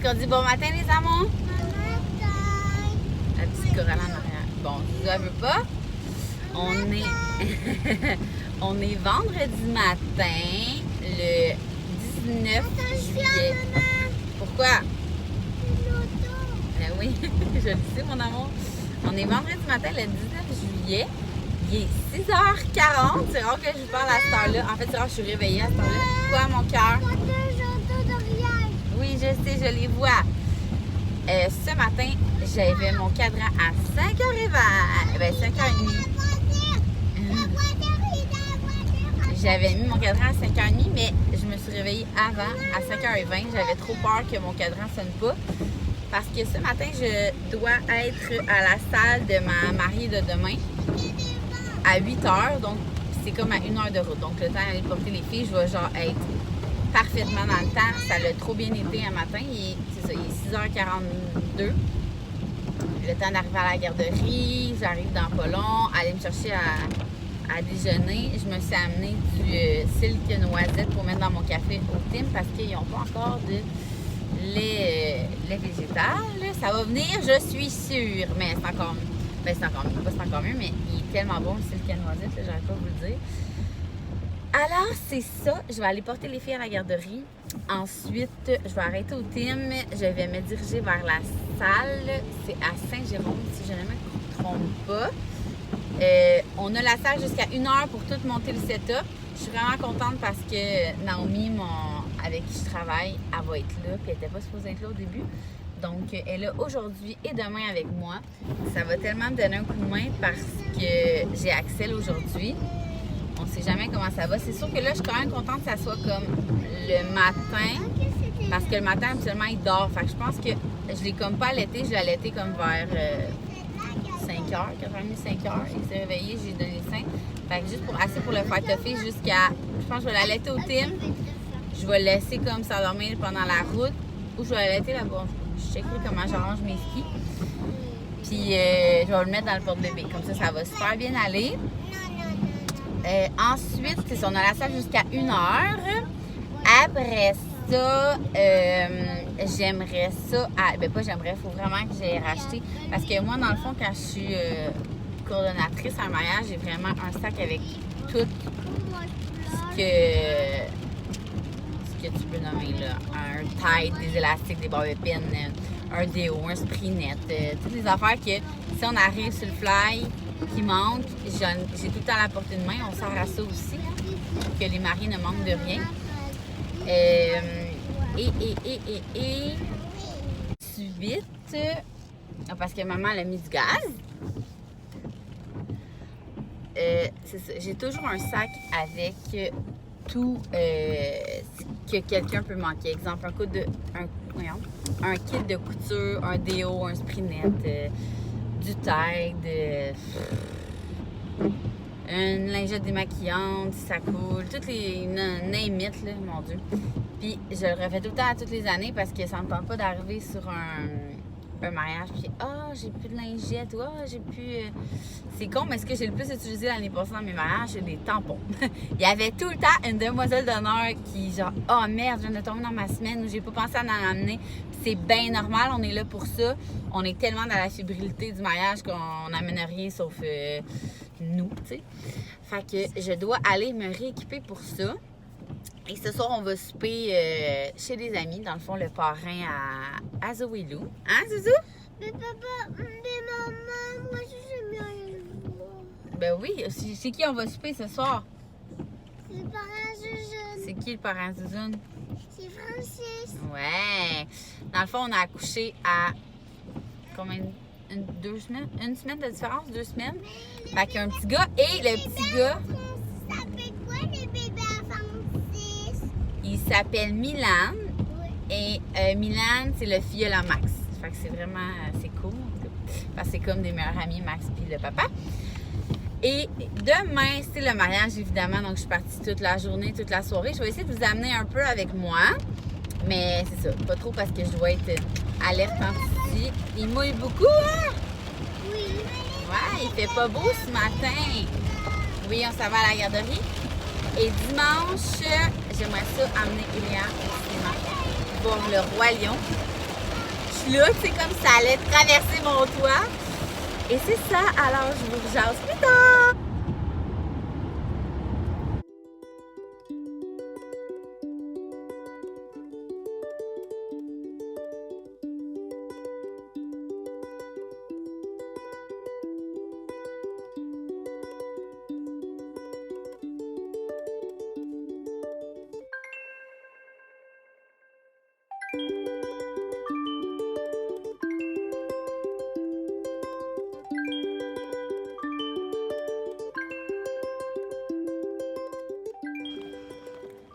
Est-ce qu'on dit bon matin, les amours? Bon matin. La petite Coralie en arrière. Bon, si ça veut pas, on est vendredi matin, le 19 juillet. Pourquoi? Ben oui, je le sais, mon amour. On est vendredi matin, le 19 juillet. Il est 6h40. C'est rare que je vous parle à cette heure-là. En fait, c'est rare que je suis réveillée à cette heure-là. Quoi, mon cœur? Oui, je sais, je les vois. Ce matin, j'avais mon cadran à 5h20. Ben, 5h30. J'avais mis mon cadran à 5h30, mais je me suis réveillée avant, à 5h20. J'avais trop peur que mon cadran ne sonne pas. Parce que ce matin, je dois être à la salle de ma mariée de demain à 8h. Donc, c'est comme à 1 heure de route. Donc, le temps d'aller porter les filles, je vais genre être parfaitement dans le temps. Ça l'a trop bien été un matin. C'est ça, il est 6h42. Le temps d'arriver à la garderie. J'arrive dans pas long. Aller me chercher à déjeuner. Je me suis amené du silk noisette pour mettre dans mon café au Tim parce qu'ils n'ont pas encore de lait végétal. Ça va venir, je suis sûre. Mais c'est encore mieux. Ben, c'est encore mieux. Pas c'est encore mieux, mais il est tellement bon le silk noisette, j'arrive pas à vous le dire. Alors, c'est ça. Je vais aller porter les filles à la garderie. Ensuite, je vais arrêter au Tim. Je vais me diriger vers la salle. C'est à Saint-Jérôme, si je ne me trompe pas. On a la salle jusqu'à 1h pour tout monter le setup. Je suis vraiment contente parce que Naomi, avec qui je travaille, elle va être là. Puis elle n'était pas supposée être là au début. Donc, elle est là aujourd'hui et demain avec moi. Ça va tellement me donner un coup de main parce que j'ai Axel aujourd'hui. On ne sait jamais comment ça va. C'est sûr que là, je suis quand même contente que ça soit comme le matin. Parce que le matin, habituellement, il dort. Fait que je pense que je ne l'ai comme pas allaité. Je l'ai allaité comme vers 5h, 4h30, 5h. Il s'est réveillé, j'ai donné le sein. Fait que juste assez pour le faire toffer jusqu'à... Je pense que je vais l'allaiter au Tim. Je vais le laisser comme ça dormir pendant la route. Ou je vais l'allaiter là-bas. Je checkerai comment j'arrange mes skis. Puis je vais le mettre dans le porte-bébé. Comme ça va super bien aller. Ensuite, on a la salle jusqu'à 1h. Après ça, j'aimerais ça. Ben pas j'aimerais, il faut vraiment que j'aille racheter. Parce que moi, dans le fond, quand je suis coordonnatrice en mariage, j'ai vraiment un sac avec tout ce que tu peux nommer là. Un tide, des élastiques, des bobines, un déo, un spray net. Toutes les affaires que si on arrive sur le fly qui manque, j'ai tout le temps à la portée de main. On sert à ça aussi, hein, pour que les mariés ne manquent de rien. Ensuite, parce que maman elle a mis du gaz. C'est ça. J'ai toujours un sac avec tout que quelqu'un peut manquer. Exemple, un kit de couture, un déo, un spray net, du Tide, une lingette démaquillante, si ça coule, toutes les name it, là, mon Dieu. Puis je le refais tout le temps à toutes les années parce que ça me tente pas d'arriver sur un mariage puis j'ai plus de lingettes, j'ai plus... C'est con, mais ce que j'ai le plus utilisé l'année passée dans mes mariages, c'est des tampons. Il y avait tout le temps une demoiselle d'honneur qui genre merde, je viens de tomber dans ma semaine où j'ai pas pensé à en amener. C'est bien normal, on est là pour ça. On est tellement dans la fébrilité du mariage qu'on n'amène rien sauf nous, tu sais. Fait que je dois aller me rééquiper pour ça. Et ce soir, on va souper chez des amis, dans le fond, le parrain à Zoé Lou. Hein, Zouzou? Mais papa, mais maman, moi je bien le Ben oui, c'est qui on va souper ce soir? Le parrain Zouzoune. C'est qui le parrain Zouzoune? C'est Francis. Ouais. Dans le fond, on a accouché à combien? 2 semaines? 1 semaine de différence? 2 semaines? Fait qu'il y a un petit gars et le petit gars... Ça s'appelle quoi les bébés à Francis? Il s'appelle Milan. Et Milan, c'est le filleul à Max. Fait que c'est vraiment... c'est cool. Parce que c'est comme des meilleurs amis, Max puis le papa. Et demain, c'est le mariage, évidemment. Donc, je suis partie toute la journée, toute la soirée. Je vais essayer de vous amener un peu avec moi. Mais c'est ça, pas trop parce que je dois être alerte en ici. Il mouille beaucoup, hein? Oui. Ouais, il fait pas beau ce matin. Oui, on s'en va à la garderie. Et dimanche, j'aimerais ça amener Elia au cinéma voir le Roi Lion. là, c'est comme ça allait traverser mon toit. Et c'est ça, alors je vous jase plus tard!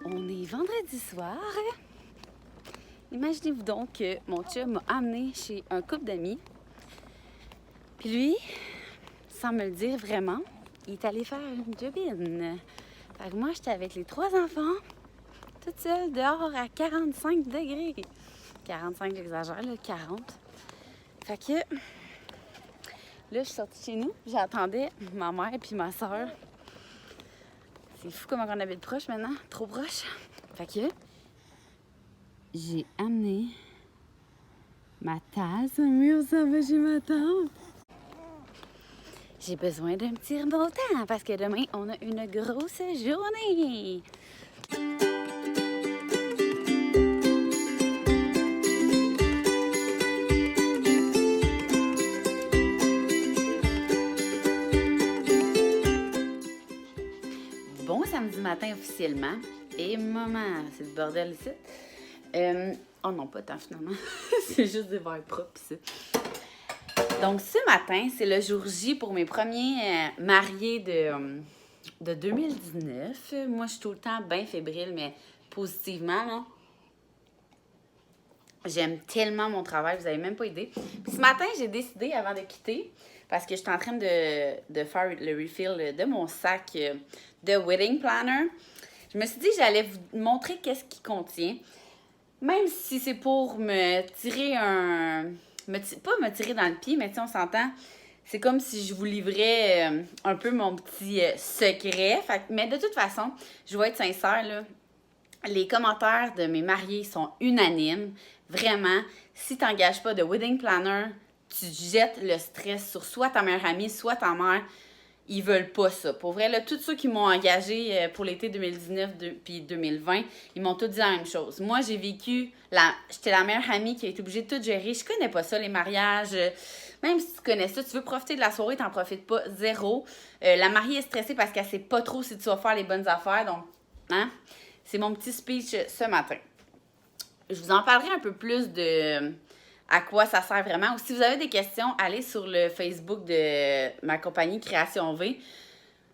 On est vendredi soir. Imaginez-vous donc que mon chum m'a amené chez un couple d'amis. Puis lui, sans me le dire vraiment, il est allé faire une jobine. Fait que moi, j'étais avec les 3 enfants, toute seule, dehors à 45 degrés. 45, j'exagère, là, 40. Fait que là, je suis sortie chez nous, j'attendais ma mère et ma soeur. C'est fou comment on habite proche maintenant, trop proche. Fait que j'ai amené ma tasse. Oui, ça va chez ma tante. J'ai besoin d'un petit bon temps parce que demain, on a une grosse journée. Bon samedi matin officiellement. Et maman, c'est le bordel ici. Oh non, pas tant finalement. C'est juste des verres propres ici. Donc ce matin, c'est le jour J pour mes premiers mariés de 2019. Moi, je suis tout le temps bien fébrile, mais positivement, là. J'aime tellement mon travail, vous n'avez même pas idée. Puis ce matin, j'ai décidé, avant de quitter, parce que j'étais en train de faire le refill de mon sac de wedding planner, je me suis dit que j'allais vous montrer qu'est-ce qu'il contient. Même si c'est pour me tirer pas me tirer dans le pied, mais tu sais, on s'entend, c'est comme si je vous livrais un peu mon petit secret. Mais de toute façon, je vais être sincère, là, les commentaires de mes mariés sont unanimes. Vraiment, si tu n'engages pas de wedding planner, tu jettes le stress sur soit ta meilleure amie, soit ta mère. Ils veulent pas ça. Pour vrai, là, tous ceux qui m'ont engagé pour l'été 2019 puis 2020, ils m'ont tous dit la même chose. Moi, j'ai vécu, j'étais la meilleure amie qui a été obligée de tout gérer. Je connais pas ça, les mariages. Même si tu connais ça, tu veux profiter de la soirée, t'en profites pas, zéro. La mariée est stressée parce qu'elle sait pas trop si tu vas faire les bonnes affaires. Donc, hein? C'est mon petit speech ce matin. Je vous en parlerai un peu plus de à quoi ça sert vraiment. Ou si vous avez des questions, allez sur le Facebook de ma compagnie Création V.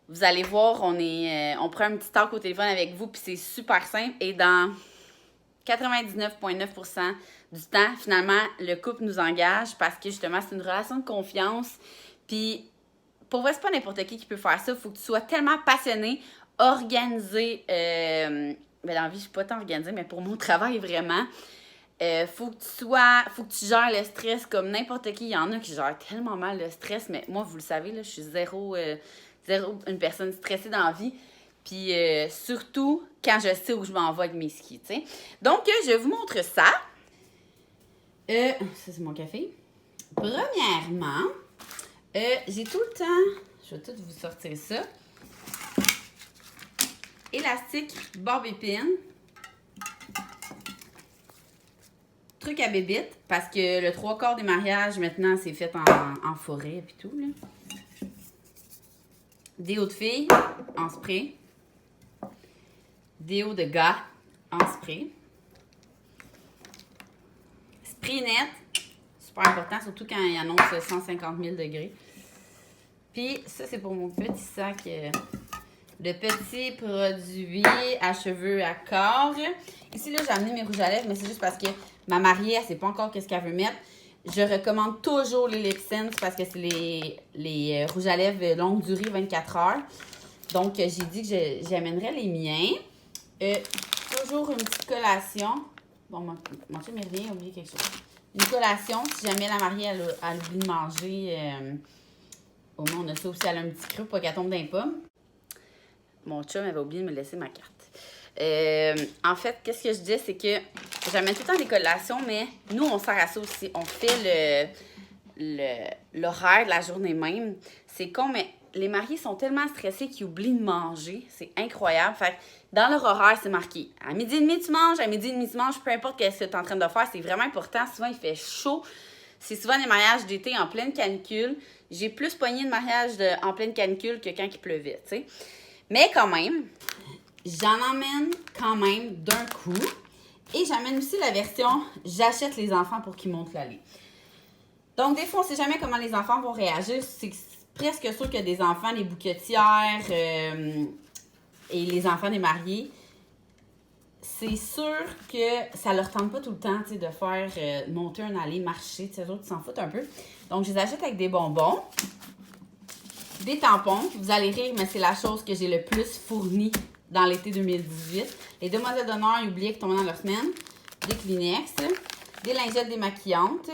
Vous allez voir, on prend un petit talk au téléphone avec vous, puis c'est super simple. Et dans 99,9% du temps, finalement, le couple nous engage parce que justement, c'est une relation de confiance. Puis, pour vrai, c'est pas n'importe qui peut faire ça. Il faut que tu sois tellement passionné, organisé. Ben, dans la vie, je suis pas tant organisée, mais pour mon travail, vraiment. Faut que tu gères le stress comme n'importe qui. Il y en a qui gèrent tellement mal le stress, mais moi, vous le savez, là, je suis zéro une personne stressée dans la vie. Puis surtout quand je sais où je m'en vais avec mes skis, tu sais. Donc, je vous montre ça. Ça, c'est mon café. Premièrement, j'ai tout le temps... Je vais tout vous sortir ça. Élastique Barbie-Pin. Truc à bébite, parce que le 3/4 des mariages, maintenant, c'est fait en forêt et tout, là. Déo de filles en spray. Déo de gars en spray. Spray net, super important, surtout quand il annonce 150 000 degrés. Puis, ça, c'est pour mon petit sac de petits produits à cheveux à corps. Ici, là, j'ai amené mes rouges à lèvres, mais c'est juste parce que ma mariée, elle ne sait pas encore qu'est-ce qu'elle veut mettre. Je recommande toujours les Lip Sense parce que c'est les rouges à lèvres longue durée, 24 heures. Donc, j'ai dit que j'amènerais les miens. Toujours une petite collation. Bon, mon chum est rien, oublié quelque chose. Une collation, si jamais la mariée, elle oublie de manger. Au moins, on a ça aussi, elle a un petit creux pour qu'elle tombe dans les pommes. Mon chum avait oublié de me laisser ma carte. En fait, qu'est-ce que je dis, c'est que J'amène tout le temps des collations, mais nous, on sert à ça aussi. On fait l'horaire de la journée même. C'est con, mais les mariés sont tellement stressés qu'ils oublient de manger. C'est incroyable. Fait que dans leur horaire, c'est marqué. À midi et demi, tu manges. À midi et demi, tu manges. Peu importe ce que tu es en train de faire, c'est vraiment important. Souvent, il fait chaud. C'est souvent des mariages d'été en pleine canicule. J'ai plus pogné de mariages en pleine canicule que quand il pleuvait, tu sais. Mais quand même, j'en emmène quand même d'un coup. Et j'amène aussi la version « J'achète les enfants pour qu'ils montent l'allée ». Donc, des fois, on ne sait jamais comment les enfants vont réagir. C'est presque sûr que des enfants, les bouquetières et les enfants des mariés, c'est sûr que ça leur tente pas tout le temps de faire monter un allée, marcher. Eux autres, ils s'en foutent un peu. Donc, je les achète avec des bonbons, des tampons. Vous allez rire, mais c'est la chose que j'ai le plus fournie dans l'été 2018. Les demoiselles d'honneur, ils oubliaient qu'ils tombaient dans leur semaine. Des Kleenex, des lingettes démaquillantes.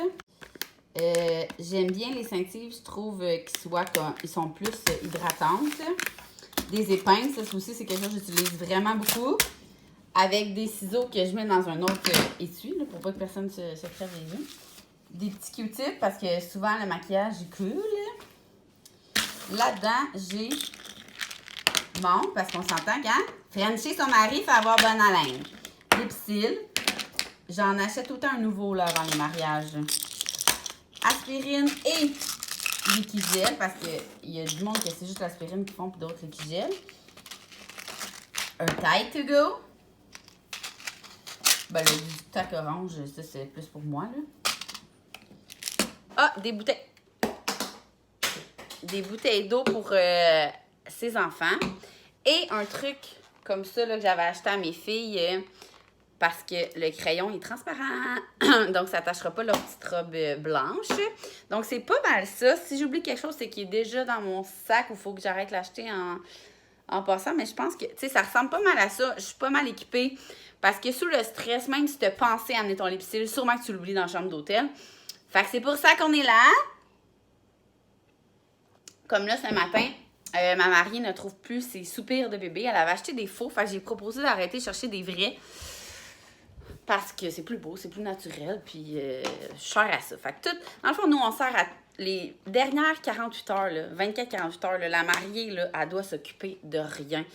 J'aime bien les Saintives, je trouve qu'ils sont plus hydratantes. Des épingles, ça aussi, c'est quelque chose que j'utilise vraiment beaucoup. Avec des ciseaux que je mets dans un autre étui, là, pour pas que personne se crève les yeux. Des petits Q-tips, parce que souvent, le maquillage, il coule. Là-dedans, j'ai parce qu'on s'entend quand Frencher son mari fait avoir bonne haleine. Des Psil. J'en achète tout le temps un nouveau là, avant les mariages. Aspirine et Liquigel, parce qu'il y a du monde qui c'est juste l'aspirine qu'ils font, puis d'autres Liquigel. Un Tide to go. Ben, le tac orange, ça, c'est plus pour moi, là. Ah, des bouteilles. Des bouteilles d'eau pour ses enfants. Et un truc comme ça, là, que j'avais acheté à mes filles, parce que le crayon est transparent. Donc, ça n'attachera pas leur petite robe blanche. Donc, c'est pas mal ça. Si j'oublie quelque chose, c'est qu'il est déjà dans mon sac ou il faut que j'arrête de l'acheter en passant. Mais je pense que, tu sais, ça ressemble pas mal à ça. Je suis pas mal équipée. Parce que sous le stress, même si tu as pensé à amener ton lipsil, sûrement que tu l'oublies dans la chambre d'hôtel. Fait que c'est pour ça qu'on est là. Comme là, ce matin, ma mariée ne trouve plus ses soupirs de bébé. Elle avait acheté des faux. Fait que j'ai proposé d'arrêter de chercher des vrais. Parce que c'est plus beau, c'est plus naturel. Puis, je sers à ça. Fait que tout, dans le fond, nous, on sert à les dernières 48 heures, 24-48 heures, là, la mariée, là, elle doit s'occuper de rien.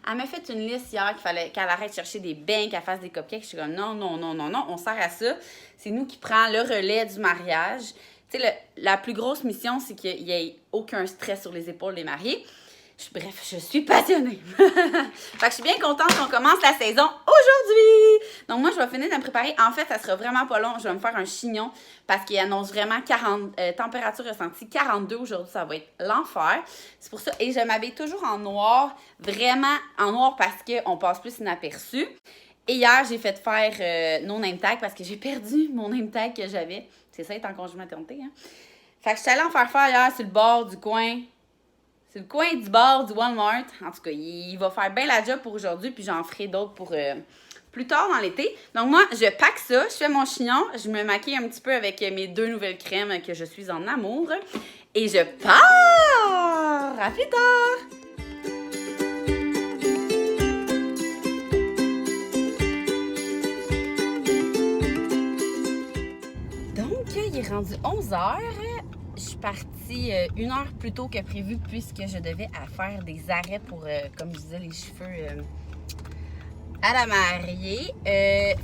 Elle m'a fait une liste hier qu'il fallait qu'elle arrête de chercher des bains, qu'elle fasse des cupcakes. Je suis comme non, on sert à ça. C'est nous qui prenons le relais du mariage. Tu sais, la plus grosse mission, c'est qu'il n'y ait aucun stress sur les épaules des mariés. Bref, je suis passionnée. Fait que je suis bien contente qu'on commence la saison aujourd'hui. Donc moi, je vais finir de me préparer. En fait, ça sera vraiment pas long. Je vais me faire un chignon parce qu'il annonce vraiment température ressentie 42 aujourd'hui. Ça va être l'enfer. C'est pour ça. Et je m'habille toujours en noir. Vraiment en noir parce qu'on passe plus inaperçu. Et hier, j'ai fait faire nos name tags parce que j'ai perdu mon name tag que j'avais. C'est ça, être en congé maternité. Hein? Fait que je suis allée en faire hier sur le bord du coin. C'est le coin du bar du Walmart. En tout cas, il va faire bien la job pour aujourd'hui, puis j'en ferai d'autres pour plus tard dans l'été. Donc moi, je pack ça, je fais mon chignon, je me maquille un petit peu avec mes 2 nouvelles crèmes que je suis en amour. Et je pars! À plus tard! Donc, il est rendu 11h. Je suis partie 1 heure plus tôt que prévu puisque je devais faire des arrêts pour, comme je disais, les cheveux à la mariée.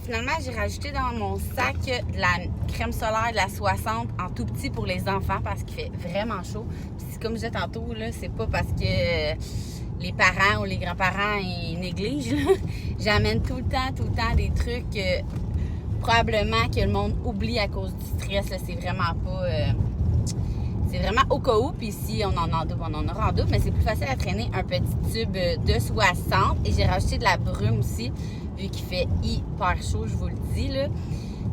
Finalement, j'ai rajouté dans mon sac de la crème solaire de la 60 en tout petit pour les enfants parce qu'il fait vraiment chaud. Puis, comme je disais tantôt, là, c'est pas parce que les parents ou les grands-parents ils négligent. J'amène tout le temps des trucs probablement que le monde oublie à cause du stress. Là, c'est vraiment pas... c'est vraiment au cas où, puis si on en a en double, on en aura en double, mais c'est plus facile à traîner un petit tube de 60. Et j'ai rajouté de la brume aussi, vu qu'il fait hyper chaud, je vous le dis, là.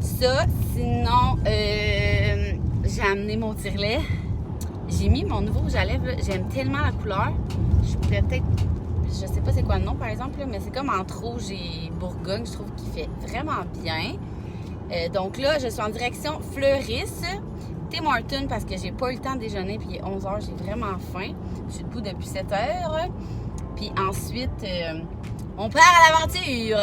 Ça, sinon, j'ai amené mon tire-lait. J'ai mis mon nouveau rouge à lèvres, là. J'aime tellement la couleur. Je pourrais peut-être, je sais pas c'est quoi le nom par exemple, là, mais c'est comme entre rouge et bourgogne, je trouve qu'il fait vraiment bien. Donc là, je suis en direction Fleuris. Tim Hortons parce que j'ai pas eu le temps de déjeuner, puis il est 11h, j'ai vraiment faim. Je suis debout depuis 7h. Puis ensuite, on part à l'aventure!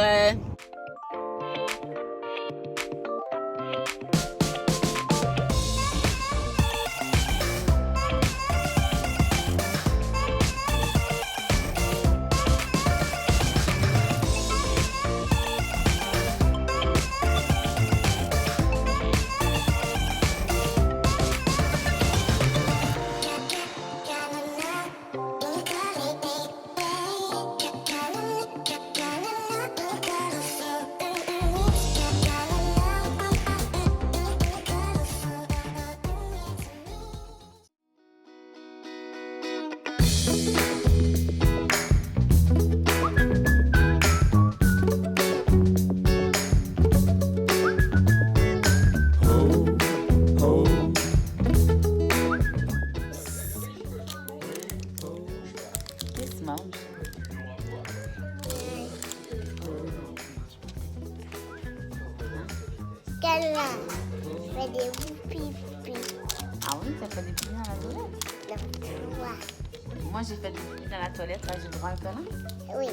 Celle-là, je fais des pipi. Ah oui, t'as fait des pipis dans la toilette? Non, toi. Moi, j'ai fait des pipis dans la toilette quand j'ai le droit à un collant. Oui.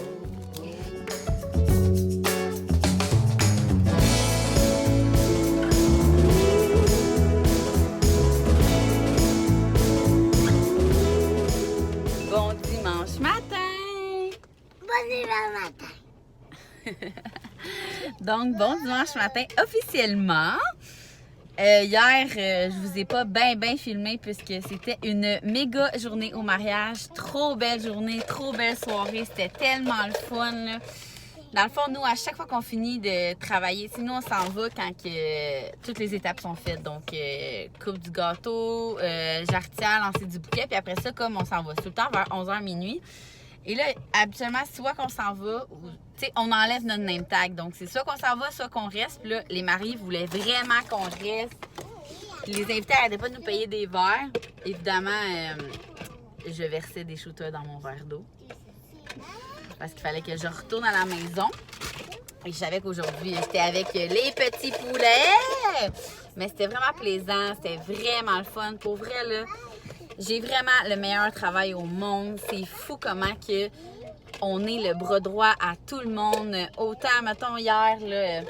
Bon dimanche matin! Bon dimanche matin. Donc, bon dimanche matin officiellement. Hier, je vous ai pas bien filmé puisque c'était une méga journée au mariage. Trop belle journée, trop belle soirée. C'était tellement le fun, là. Dans le fond, nous, à chaque fois qu'on finit de travailler, nous, on s'en va quand toutes les étapes sont faites. Donc, coupe du gâteau, jarretière, lancer du bouquet. Puis après ça, comme on s'en va tout le temps vers 11h minuit. Et là, habituellement, soit qu'on s'en va, on enlève notre name tag. Donc, c'est soit qu'on s'en va, soit qu'on reste. Puis là, les mariés voulaient vraiment qu'on reste. Puis les invités n'arrêtaient pas de nous payer des verres. Évidemment, je versais des shooters dans mon verre d'eau. Parce qu'il fallait que je retourne à la maison. Et je savais qu'aujourd'hui, j'étais avec les petits poulets. Mais c'était vraiment plaisant. C'était vraiment le fun. Pour vrai, là, j'ai vraiment le meilleur travail au monde. C'est fou comment que on est le bras droit à tout le monde. Autant, mettons, hier, là,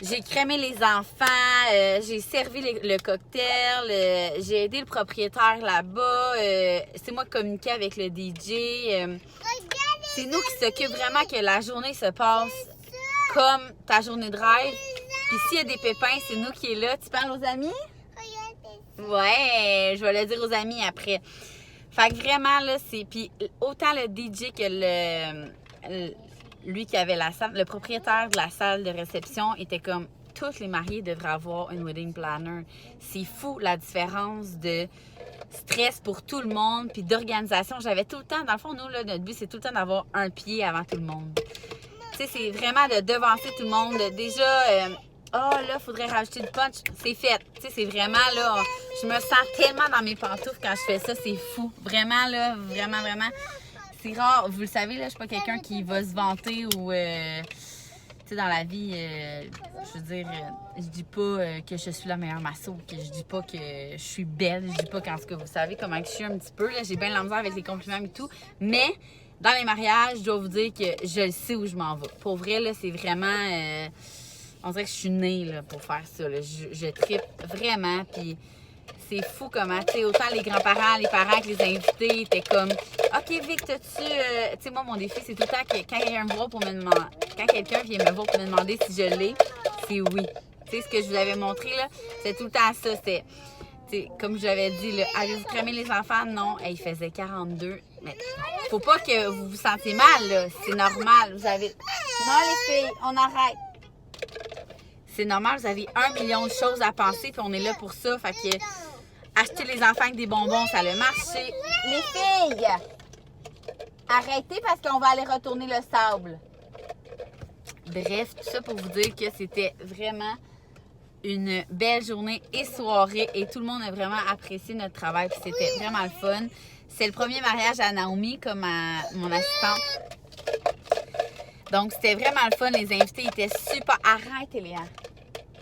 j'ai crémé les enfants, j'ai servi le cocktail, j'ai aidé le propriétaire là-bas. C'est moi qui communiquais avec le DJ. C'est nous qui s'occupent vraiment que la journée se passe comme ta journée de rêve. Puis s'il y a des pépins, c'est nous qui est là. Tu parles aux amis? Ouais, je vais le dire aux amis après. Fait que vraiment, là, c'est... Puis autant le DJ que lui qui avait la salle, le propriétaire de la salle de réception était comme... Tous les mariés devraient avoir une wedding planner. C'est fou la différence de stress pour tout le monde puis d'organisation. J'avais tout le temps... Dans le fond, nous, là, notre but, c'est tout le temps d'avoir un pied avant tout le monde. Tu sais, c'est vraiment de devancer tout le monde. Déjà... là, il faudrait rajouter du punch. C'est fait. Tu sais, c'est vraiment, là, je me sens tellement dans mes pantoufles quand je fais ça. C'est fou. Vraiment, là, vraiment. C'est rare. Vous le savez, là, je suis pas quelqu'un qui va se vanter ou, tu sais, dans la vie, je veux dire, je dis pas que je suis la meilleure masso, que je dis pas que je suis belle, je dis pas qu'en tout cas, vous savez comment je suis un petit peu, là, j'ai bien la misère avec les compliments et tout. Mais, dans les mariages, je dois vous dire que je sais où je m'en vais. Pour vrai, là, c'est vraiment... on dirait que je suis née là, pour faire ça. Là. Je trippe vraiment. Puis c'est fou comment, tu sais, autant les grands-parents, les parents que les invités étaient comme OK, Vic, t'as-tu. Tu sais, moi, mon défi, c'est tout le temps que quand quelqu'un me voit pour me demander. Quand quelqu'un vient me voir pour me demander si je l'ai, c'est oui. Tu sais, ce que je vous avais montré, là, c'est tout le temps ça. C'était. Comme je vous avais dit, là, avez-vous cramé les enfants? Non. Il faisait 42. Mais faut pas que vous vous sentiez mal, là. C'est normal. Vous avez. Non, les filles, on arrête. C'est normal, vous avez 1 million de choses à penser, puis on est là pour ça. Fait que acheter les enfants avec des bonbons, ça a marché. Les filles, arrêtez parce qu'on va aller retourner le sable. Bref, tout ça pour vous dire que c'était vraiment une belle journée et soirée et tout le monde a vraiment apprécié notre travail, puis c'était vraiment le fun. C'est le premier mariage à Naomi comme à mon assistante. Donc, c'était vraiment le fun. Les invités étaient super... Arrête, Eléa.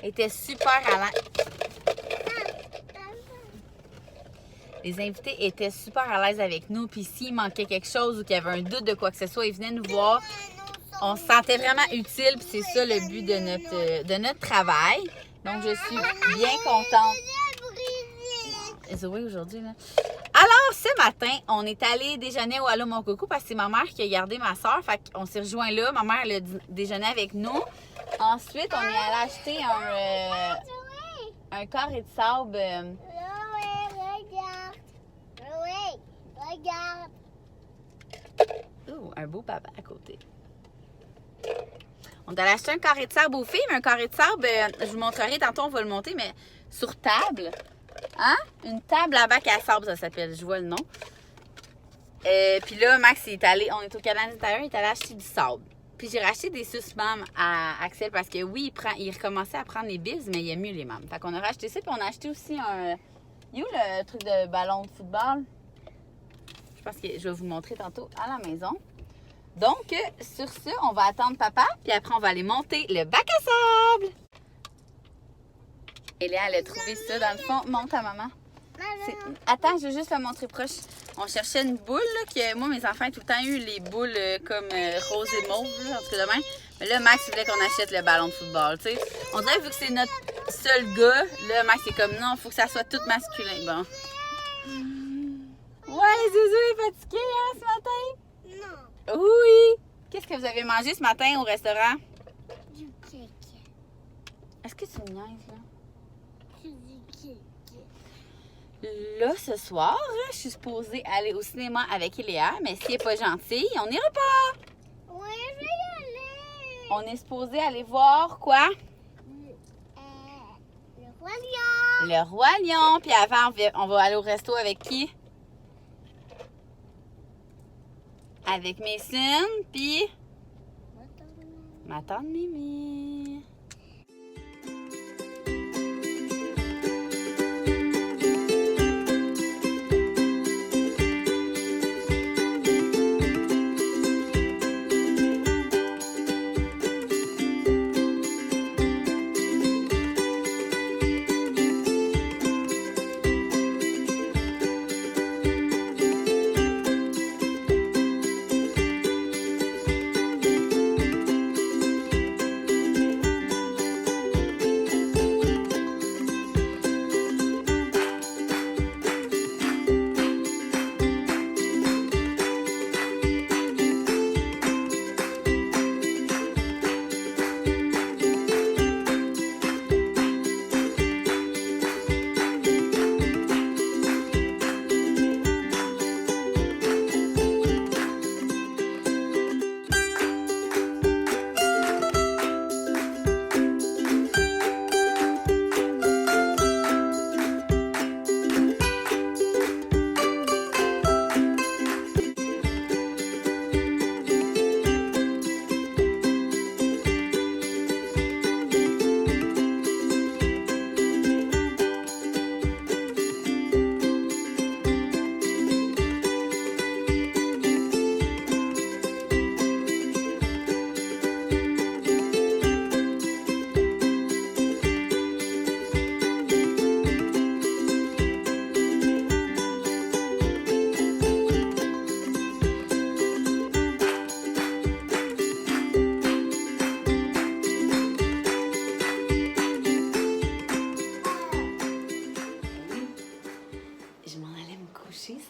Étaient super à l'aise. Les invités étaient super à l'aise avec nous. Puis s'il manquait quelque chose ou qu'il y avait un doute de quoi que ce soit, ils venaient nous voir. On se sentait vraiment utile. Puis c'est ça le but de notre travail. Donc, je suis bien contente. Zoé aujourd'hui, là. Alors, ce matin, on est allé déjeuner au Allô Mon Coco parce que c'est ma mère qui a gardé ma soeur. Fait qu'on s'est rejoint là. Ma mère, elle a déjeuné avec nous. Ensuite, on est allé acheter un carré de sable. Regarde. Un beau papa à côté. On est allé acheter un carré de sable aux filles, mais un carré de sable, je vous montrerai tantôt, on va le monter, mais sur table. Hein? Une table à bac à sable, ça s'appelle. Je vois le nom. Puis là, Max est allé, on est au Canada Tire, il est allé acheter du sable. Puis j'ai racheté des suspens à Axel parce que oui, il recommençait à prendre les bises, mais il aime mieux les mâmes. Fait qu'on a racheté ça, puis on a acheté aussi un... Il est où le truc de ballon de football? Je pense que je vais vous montrer tantôt à la maison. Donc, sur ce, on va attendre papa, puis après, on va aller monter le bac à sable. Et Léa, elle a trouvé ça dans le fond. Monte à maman. Attends, je vais juste le montrer proche. On cherchait une boule, là, que moi, mes enfants ont tout le temps eu les boules comme rose et mauve, là, en tout cas de même. Mais là, Max voulait qu'on achète le ballon de football, tu sais. On dirait, vu que c'est notre seul gars, là, Max est comme, non, il faut que ça soit tout masculin. Bon. Ouais, Zouzou est fatigué, hein, ce matin? Non. Oui! Qu'est-ce que vous avez mangé ce matin au restaurant? Du cake. Est-ce que tu me niaises, là? C'est du cake. Là, ce soir, je suis supposée aller au cinéma avec Iléa, mais s'il n'est pas gentil, on n'ira pas. Oui, je vais y aller. On est supposé aller voir quoi? Le roi lion. Le Roi Lion. Puis avant, on va aller au resto avec qui? Avec Mason, puis ma tante Mimi.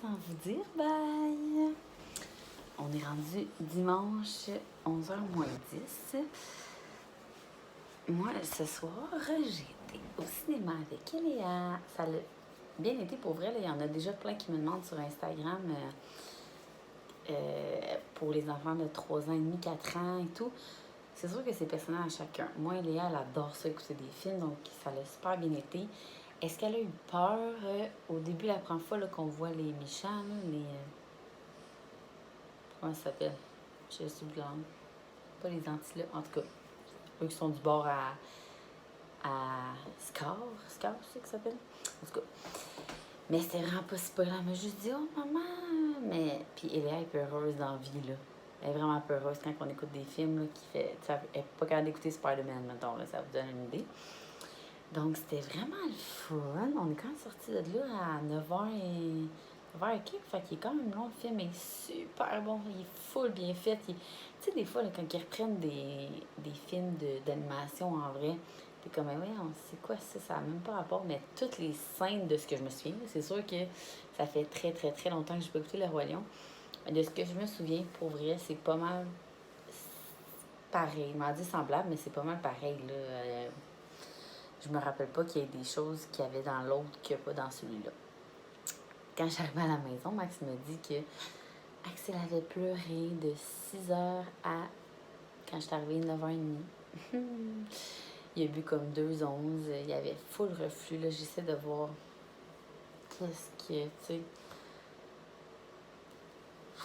Sans vous dire bye. On est rendu dimanche 11h moins 10. Moi, ce soir, j'ai été au cinéma avec Eléa. Ça a bien été pour vrai. Là. Il y en a déjà plein qui me demandent sur Instagram pour les enfants de 3 ans et demi, 4 ans et tout. C'est sûr que c'est personnel à chacun. Moi, Eléa, elle adore ça, écouter des films, donc ça l'a super bien été. Est-ce qu'elle a eu peur au début, la première fois qu'on voit les méchants, là, les... comment ça s'appelle? Je suis blanche. Pas les antilopes, en tout cas. Eux qui sont du bord à Scar. Scar, c'est ça que ça s'appelle? En tout cas. Mais c'était vraiment pas si peur. Elle m'a juste dit, oh maman! Mais... Puis Eléa est peureuse dans la vie, là. Elle est vraiment peureuse quand on écoute des films, là, qui fait... Elle n'est pas capable d'écouter Spider-Man, mettons, là, ça vous donne une idée. Donc, c'était vraiment le fun. On est quand même sortis de là à 9h et quelques. Fait qu'il est quand même long, le film est super bon. Il est full bien fait. Tu sais, des fois, là, quand ils reprennent des films d'animation en vrai, t'es comme, oui, c'est quoi ça? Ça n'a même pas rapport. Mais toutes les scènes de ce que je me souviens, c'est sûr que ça fait très, très, très longtemps que je n'ai pas écouté Le Roi Lion. Mais de ce que je me souviens, pour vrai, c'est pas mal pareil. Il m'a dit semblable, mais c'est pas mal pareil, là. Je me rappelle pas qu'il y ait des choses qu'il y avait dans l'autre qu'il n'y a pas dans celui-là. Quand j'arrivais à la maison, Max me dit que Axel avait pleuré de 6h à quand je suis arrivée 9h30. Il a bu comme 2 onces. Il y avait full reflux. Là, j'essaie de voir qu'est-ce que, tu sais.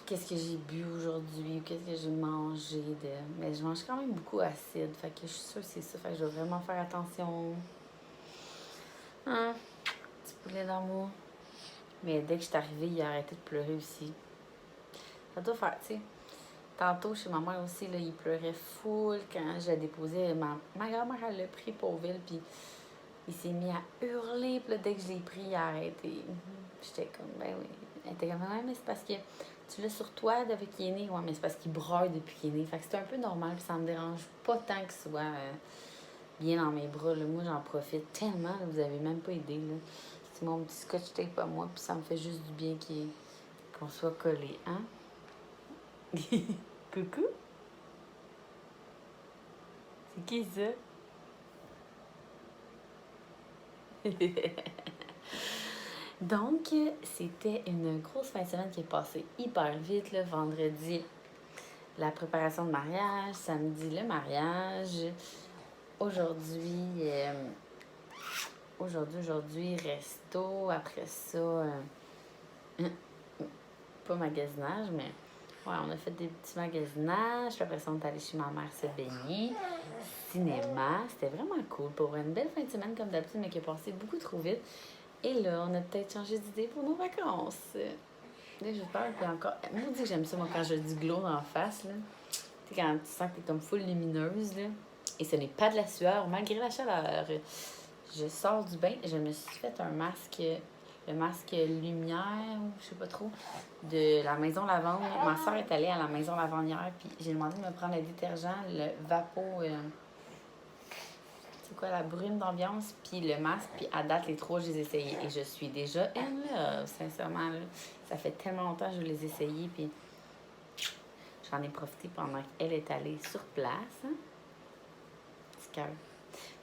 qu'est-ce que j'ai bu aujourd'hui ou qu'est-ce que j'ai mangé de. Mais je mange quand même beaucoup acide. Fait que je suis sûre que c'est ça. Fait que je dois vraiment faire attention. Hein? Petit poulet d'amour. Mais dès que je suis arrivée, il a arrêté de pleurer aussi. Ça doit faire, tu sais. Tantôt, chez ma mère aussi, là, il pleurait full quand je l'ai déposé. Ma grand-mère, elle l'a pris pour ville, puis il s'est mis à hurler. Puis là, dès que je l'ai pris, il a arrêté. J'étais comme, ben oui. Elle était comme, ouais, mais c'est parce que tu l'as sur toi depuis qu'il est né. Ouais, mais c'est parce qu'il braille depuis qu'il est né. Fait que c'est un peu normal, puis ça me dérange pas tant qu'il soit bien dans mes bras. Là. Moi, j'en profite tellement, là, vous avez même pas idée. Là. C'est mon petit scotch tape à moi, puis ça me fait juste du bien qu'on soit collé, hein? Coucou? C'est qui ça? Donc, c'était une grosse fin de semaine qui est passée hyper vite, le vendredi. La préparation de mariage, samedi, le mariage. Aujourd'hui, resto. Après ça, pas magasinage, mais ouais, on a fait des petits magasinages. Puis après ça, on est allé chez ma mère se baigner. Cinéma. C'était vraiment cool pour une belle fin de semaine comme d'habitude, mais qui est passée beaucoup trop vite. Et là, on a peut-être changé d'idée pour nos vacances. Là, je parle, puis encore. Moi, je dis que j'aime ça, moi, quand j'ai du glow en face, là. Tu sais, quand tu sens que t'es comme full lumineuse, là. Et ce n'est pas de la sueur, malgré la chaleur. Je sors du bain, je me suis fait un masque, le masque lumière, je sais pas trop, de la Maison Lavande. Ma soeur est allée à la Maison Lavandière, puis j'ai demandé de me prendre le détergent, le Vapo, c'est quoi, la brume d'ambiance, puis le masque, puis à date, les trois, je les ai essayés. Et je suis déjà in love, sincèrement, là. Ça fait tellement longtemps que je les ai essayés, puis j'en ai profité pendant qu'elle est allée sur place. Hein? C'est cœur.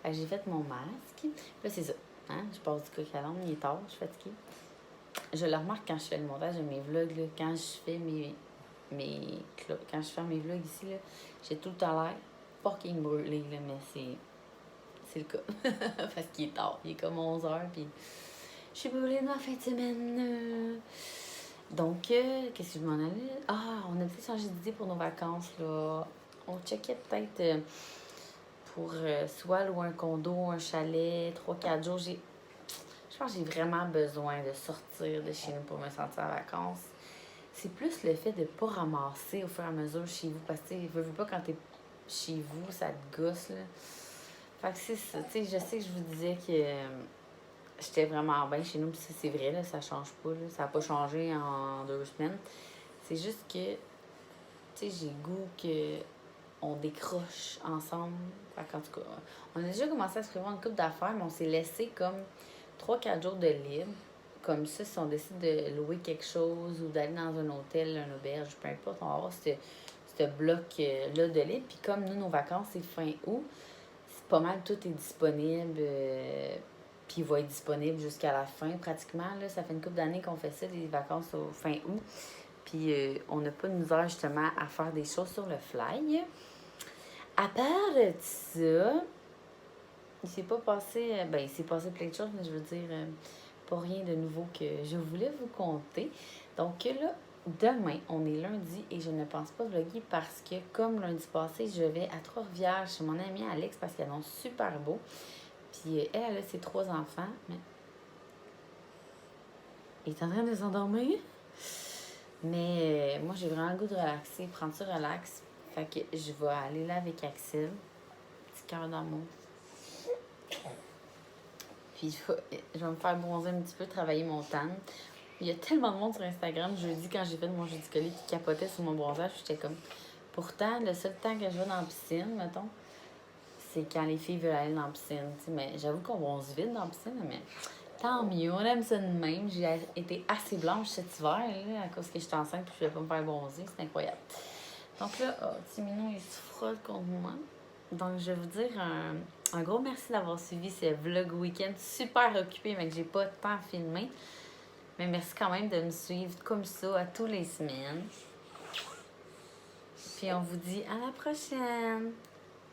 Fait que j'ai fait mon masque. Là, c'est ça. Hein? Je passe du coq à l'ombre, il est tard, je suis fatiguée. Je le remarque quand je fais le montage de mes vlogs, là, quand je fais quand je fais mes vlogs ici, là, j'ai tout le temps l'air fucking brûlé, là, mais c'est le cas. Parce qu'il est tard. Il est comme 11h, puis je suis brûlée de ma fin de semaine. Donc, qu'est-ce que je m'en allais? Ah, on a peut-être changé d'idée pour nos vacances, là. On checkait peut-être pour soit louer un condo, un chalet, 3-4 jours. Je pense que j'ai vraiment besoin de sortir de chez nous pour me sentir en vacances. C'est plus le fait de ne pas ramasser au fur et à mesure chez vous. Parce que, tu sais, veux pas quand t'es chez vous, ça te gosse, là. Fait que c'est ça. Tu sais, je sais que je vous disais que j'étais vraiment bien chez nous. Puis c'est vrai, là, ça change pas. Là. Ça n'a pas changé en 2 semaines. C'est juste que, tu sais, j'ai le goût qu'on décroche ensemble. Fait qu'en tout cas, on a déjà commencé à se prévoir une couple d'affaires, mais on s'est laissé comme 3-4 jours de libre. Comme ça, si on décide de louer quelque chose ou d'aller dans un hôtel, une auberge, peu importe, on va avoir ce bloc-là de libre. Puis comme nous, nos vacances, c'est fin août, c'est pas mal, tout est disponible. Puis il va être disponible jusqu'à la fin, pratiquement. Là, ça fait une couple d'années qu'on fait ça, des vacances au fin août. Puis on n'a pas de misère, justement, à faire des choses sur le fly. À part de ça, il s'est pas passé... il s'est passé plein de choses, mais je veux dire, pas rien de nouveau que je voulais vous conter. Donc là, demain, on est lundi et je ne pense pas vlogger parce que, comme lundi passé, je vais à Trois-Rivières chez mon amie Alex parce qu'elle annonce super beau. Puis elle a ses 3 enfants, mais il est en train de s'endormir. Mais moi, j'ai vraiment le goût de relaxer, prendre ça relax. Fait que je vais aller là avec Axel. Petit cœur d'amour. Puis je vais me faire bronzer un petit peu, travailler mon tan. Il y a tellement de monde sur Instagram jeudi, quand j'ai fait mon jeudi collé, qui capotait sur mon bronzage. J'étais comme... Pourtant, le seul temps que je vais dans la piscine, mettons, c'est quand les filles veulent aller dans la piscine. T'sais. Mais j'avoue qu'on bronze vite dans la piscine, mais tant mieux, on aime ça de même. J'ai été assez blanche cet hiver, là, à cause que j'étais enceinte et je ne pouvais pas me faire bronzer. C'est incroyable. Donc là, Timinou, il se frotte contre moi. Donc, je vais vous dire un gros merci d'avoir suivi ce vlog week-end super occupé, mais que j'ai pas tant filmé. Mais merci quand même de me suivre comme ça à tous les semaines. Puis on vous dit à la prochaine!